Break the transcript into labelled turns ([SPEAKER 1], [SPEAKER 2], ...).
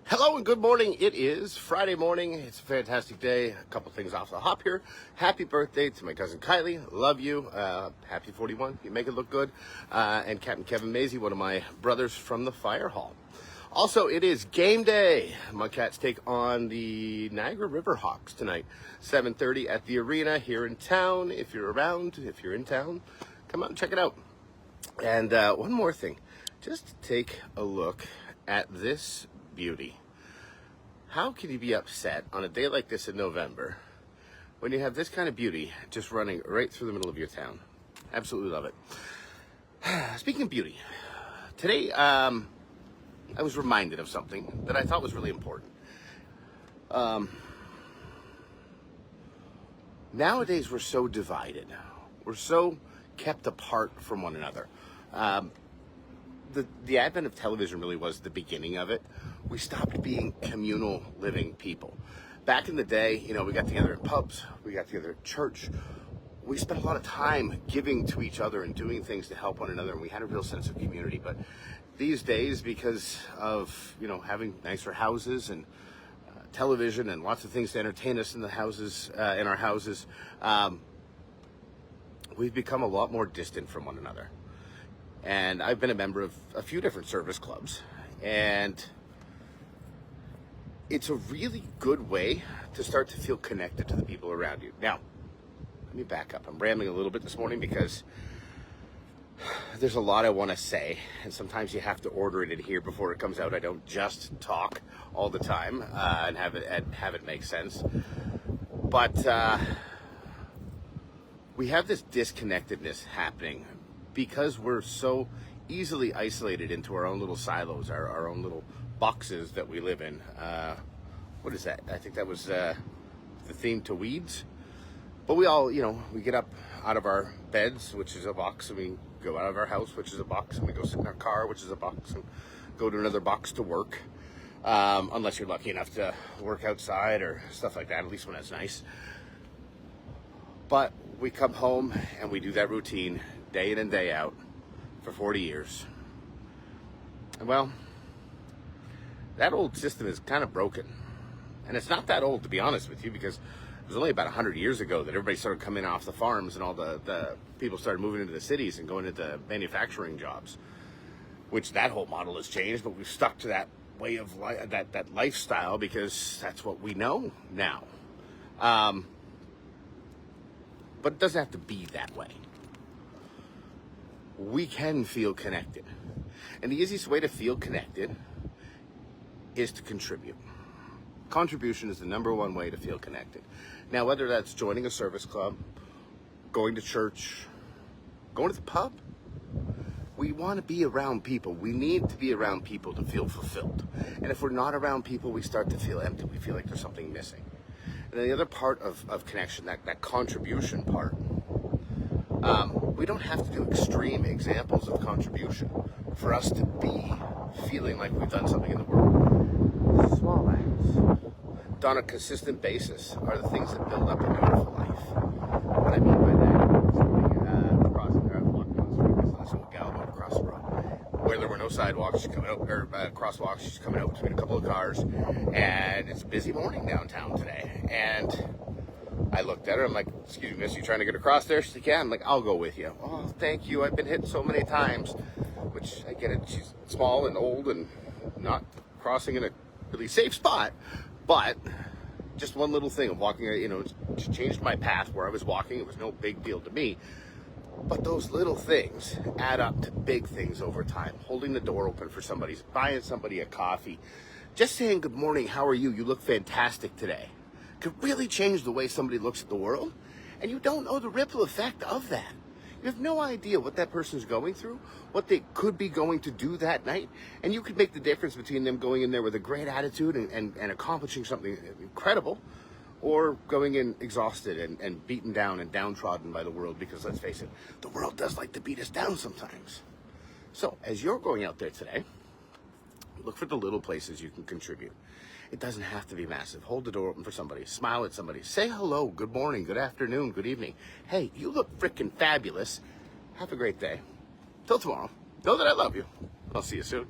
[SPEAKER 1] Hello and good morning. It is Friday morning. It's a fantastic day. A couple things off the hop here. Happy birthday to my cousin Kylie. Love you. Happy 41. You make it look good. And Captain Kevin Maisie, one of my brothers from the fire hall. Also, it is game day. My Cats take on the Niagara River Hawks tonight. 7:30 at the arena here in town. If you're around, if you're in town, come out and check it out. And one more thing. Just take a look at this beauty. How can you be upset on a day like this in November when you have this kind of beauty just running right through the middle of your town? Absolutely love it. Speaking of beauty, today I was reminded of something that I thought was really important. Nowadays we're so divided. We're so kept apart from one another. The advent of television really was the beginning of it. We stopped being communal living people. Back in the day, we got together in pubs, we got together at church. We spent a lot of time giving to each other and doing things to help one another, and we had a real sense of community. But these days, because of having nicer houses and television and lots of things to entertain us in the houses, in our houses, we've become a lot more distant from one another. And I've been a member of a few different service clubs, and it's a really good way to start to feel connected to the people around you. Now, let me back up. I'm rambling a little bit this morning because there's a lot I want to say, and sometimes you have to order it in here before it comes out. I don't just talk all the time and have it make sense. But we have this disconnectedness happening because we're so easily isolated into our own little silos, our own little boxes that we live in. What is that? I think that was the theme to Weeds. But we all, we get up out of our beds, which is a box, and we go out of our house, which is a box, and we go sit in our car, which is a box, and go to another box to work. Unless you're lucky enough to work outside or stuff like that, at least when it's nice. But we come home and we do that routine day in and day out for 40 years. And well, that old system is kind of broken. And it's not that old, to be honest with you, because it was only about 100 years ago that everybody started coming off the farms and all the people started moving into the cities and going into manufacturing jobs, which that whole model has changed, but we've stuck to that way of life, that lifestyle, because that's what we know now. But it doesn't have to be that way. We can feel connected. And the easiest way to feel connected is to contribute. Contribution is the number one way to feel connected. Now, whether that's joining a service club, going to church, going to the pub, we want to be around people. We need to be around people to feel fulfilled. And if we're not around people, we start to feel empty. We feel like there's something missing. And then the other part of connection, that contribution part, we don't have to do extreme examples of contribution for us to be feeling like we've done something in the world. Small acts done on a consistent basis are the things that build up a beautiful life. What I mean by that is crossing there, I was walking down the street, there's this old gal about to cross the road. Where there were no sidewalks, she's coming out, or crosswalks, she's coming out between a couple of cars, and it's a busy morning downtown today. And I looked at her, I'm like, excuse me, miss, you trying to get across there? She's like, yeah. I'm like, I'll go with you. Oh, thank you, I've been hit so many times. Which, I get it, she's small and old and not crossing in a really safe spot. But just one little thing of walking, she changed my path where I was walking. It was no big deal to me. But those little things add up to big things over time. Holding the door open for somebody, buying somebody a coffee, just saying good morning, how are you? You look fantastic today. Could really change the way somebody looks at the world. And you don't know the ripple effect of that. You have no idea what that person's going through, what they could be going to do that night. And you could make the difference between them going in there with a great attitude and accomplishing something incredible, or going in exhausted and beaten down and downtrodden by the world, because let's face it, the world does like to beat us down sometimes. So as you're going out there today, look for the little places you can contribute. It doesn't have to be massive. Hold the door open for somebody. Smile at somebody. Say hello, good morning, good afternoon, good evening. Hey, you look freaking fabulous. Have a great day. Till tomorrow. Know that I love you. I'll see you soon.